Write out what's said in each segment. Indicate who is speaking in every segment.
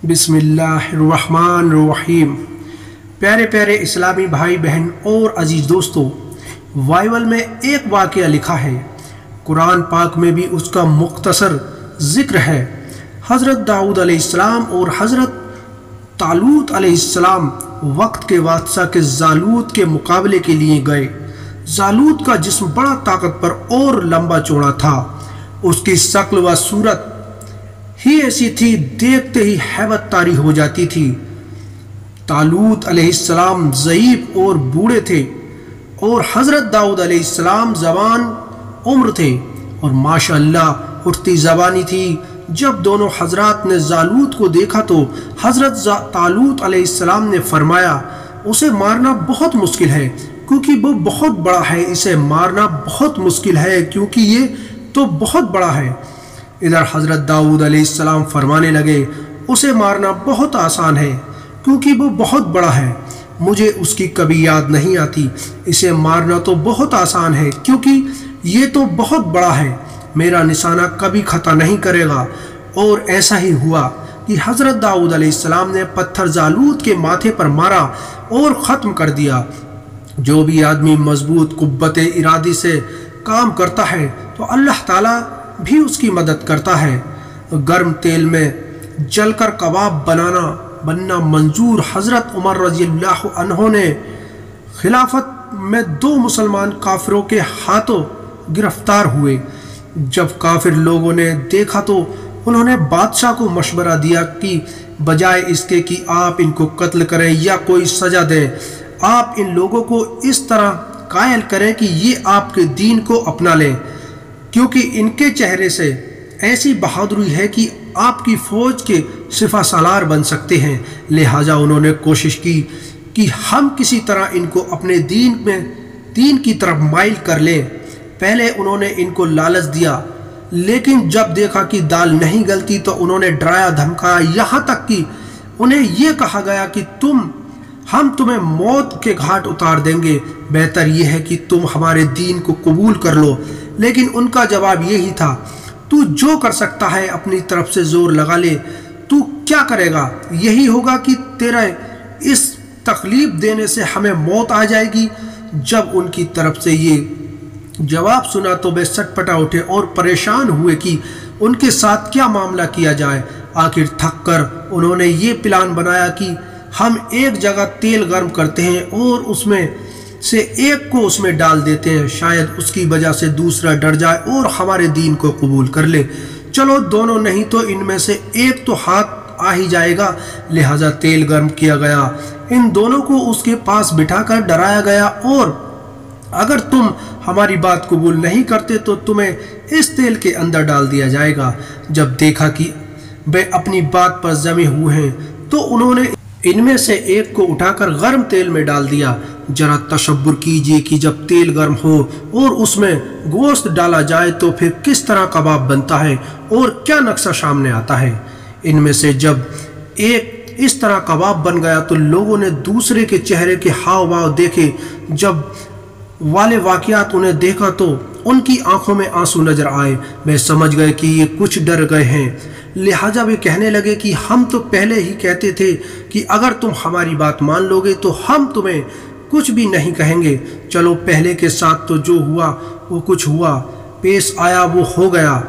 Speaker 1: बिस्मिल्लाहिर्रहमानिर्रहीम। प्यारे प्यारे इस्लामी भाई बहन और अजीज़ दोस्तों, बाइबल में एक वाक़या लिखा है, कुरान पाक में भी उसका मुख्तसर ज़िक्र है। हज़रत दाऊद अलैहिस्सलाम और हज़रत तालूत अलैहिस्सलाम वक्त के बादशाह के जालूत के मुकाबले के लिए गए। जालूत का जिस्म बड़ा ताकतवर और लंबा चौड़ा था। उसकी शक्ल व सूरत ही ऐसी थी, देखते ही हैबत तारी हो जाती थी। तालूत अलैहिस्सलाम ज़ईफ़ और बूढ़े थे और हज़रत दाऊद अलैहिस्सलाम जवान उम्र थे और माशाअल्लाह उठती ज़बानी थी। जब दोनों हजरात ने जालूत को देखा तो हज़रत तालूत अलैहिस्सलाम ने फरमाया, उसे मारना बहुत मुश्किल है क्योंकि वो बहुत बड़ा है। इसे मारना बहुत मुश्किल है क्योंकि ये तो बहुत बड़ा है। इधर हज़रत दाऊद अलैहिस्सलाम फरमाने लगे, उसे मारना बहुत आसान है क्योंकि वो बहुत बड़ा है। मुझे उसकी कभी याद नहीं आती। इसे मारना तो बहुत आसान है क्योंकि ये तो बहुत बड़ा है। मेरा निशाना कभी खता नहीं करेगा। और ऐसा ही हुआ कि हज़रत दाऊद अलैहिस्सलाम ने पत्थर जालूत के माथे पर मारा और ख़त्म कर दिया। जो भी आदमी मजबूत कुव्वत इरादी से काम करता है तो अल्लाह ताला भी उसकी मदद करता है। गर्म तेल में जलकर कबाब बनना मंजूर। हज़रत उमर रज़ियल्लाहु अन्हु ने खिलाफत में 2 मुसलमान काफिरों के हाथों गिरफ्तार हुए। जब काफिर लोगों ने देखा तो उन्होंने बादशाह को मशवरा दिया कि बजाय इसके कि आप इनको कत्ल करें या कोई सज़ा दें, आप इन लोगों को इस तरह कायल करें कि ये आपके दीन को अपना लें, क्योंकि इनके चेहरे से ऐसी बहादुरी है कि आपकी फ़ौज के सिफा सालार बन सकते हैं। लिहाजा उन्होंने कोशिश की कि हम किसी तरह इनको अपने दीन की तरफ माइल कर लें। पहले उन्होंने इनको लालच दिया, लेकिन जब देखा कि दाल नहीं गलती तो उन्होंने डराया धमकाया, यहाँ तक कि उन्हें यह कहा गया कि हम तुम्हें मौत के घाट उतार देंगे, बेहतर यह है कि तुम हमारे दीन को कबूल कर लो। लेकिन उनका जवाब यही था, तू जो कर सकता है अपनी तरफ से जोर लगा ले। तू क्या करेगा? यही होगा कि तेरा इस तकलीफ देने से हमें मौत आ जाएगी। जब उनकी तरफ से ये जवाब सुना तो वे सटपटा उठे और परेशान हुए कि उनके साथ क्या मामला किया जाए। आखिर थक कर उन्होंने ये प्लान बनाया कि हम एक जगह तेल गर्म करते हैं और उसमें से एक को उसमें डाल देते हैं, शायद उसकी वजह से दूसरा डर जाए और हमारे दीन को कबूल कर ले। चलो दोनों नहीं तो इनमें से एक तो हाथ आ ही जाएगा। लिहाजा तेल गर्म किया गया। इन दोनों को उसके पास बिठाकर डराया गया और अगर तुम हमारी बात कबूल नहीं करते तो तुम्हें इस तेल के अंदर डाल दिया जाएगा। जब देखा कि वे अपनी बात पर जमे हुए हैं तो उन्होंने इनमें से एक को उठाकर गर्म तेल में डाल दिया। जरा तशब्बुर कीजिए कि जब तेल गर्म हो और उसमें गोश्त डाला जाए तो फिर किस तरह कबाब बनता है और क्या नक्शा सामने आता है। इनमें से जब एक इस तरह कबाब बन गया तो लोगों ने दूसरे के चेहरे के हाव भाव देखे। जब वाले वाक़यात उन्हें देखा तो उनकी आंखों में आंसू नजर आए। वे समझ गए कि ये कुछ डर गए हैं। लिहाजा वे कहने लगे कि हम तो पहले ही कहते थे कि अगर तुम हमारी बात मान लोगे तो हम तुम्हें कुछ भी नहीं कहेंगे। चलो पहले के साथ तो जो हुआ वो कुछ हुआ, पेश आया वो हो गया।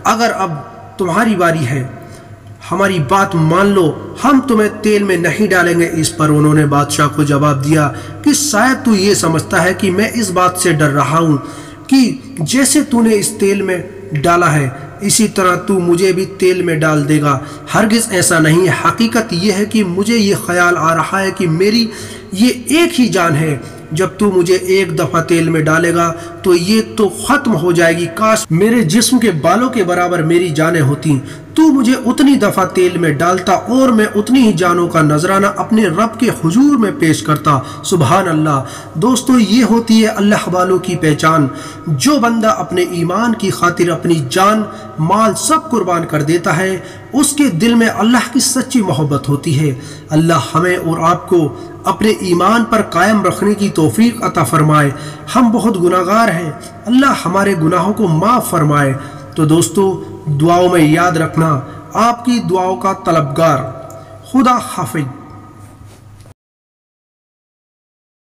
Speaker 1: अगर अब तुम्हारी बारी है, हमारी बात मान लो, हम तुम्हें तेल में नहीं डालेंगे। इस पर उन्होंने बादशाह को जवाब दिया कि शायद तू ये समझता है कि मैं इस बात से डर रहा हूँ कि जैसे तूने इस तेल में डाला है इसी तरह तू मुझे भी तेल में डाल देगा। हरगिज़ ऐसा नहीं है। हकीकत यह है कि मुझे ये ख्याल आ रहा है कि मेरी ये एक ही जान है। जब तू मुझे एक दफ़ा तेल में डालेगा तो ये तो ख़त्म हो जाएगी। काश मेरे जिस्म के बालों के बराबर मेरी जानें होती। तू मुझे उतनी दफ़ा तेल में डालता और मैं उतनी ही जानों का नजराना अपने रब के हुजूर में पेश करता। सुभान अल्लाह। दोस्तों, ये होती है अल्लाह वालों की पहचान। जो बंदा अपने ईमान की खातिर अपनी जान माल सब कुर्बान कर देता है, उसके दिल में अल्लाह की सच्ची मोहब्बत होती है। अल्लाह हमें और आपको अपने ईमान पर कायम रखने की तौफीक अता फरमाए। हम बहुत गुनाहगार हैं, अल्लाह हमारे गुनाहों को माफ़ फरमाए। तो दोस्तों, दुआओं में याद रखना, आपकी दुआओं का तलबगार خدا حافظ۔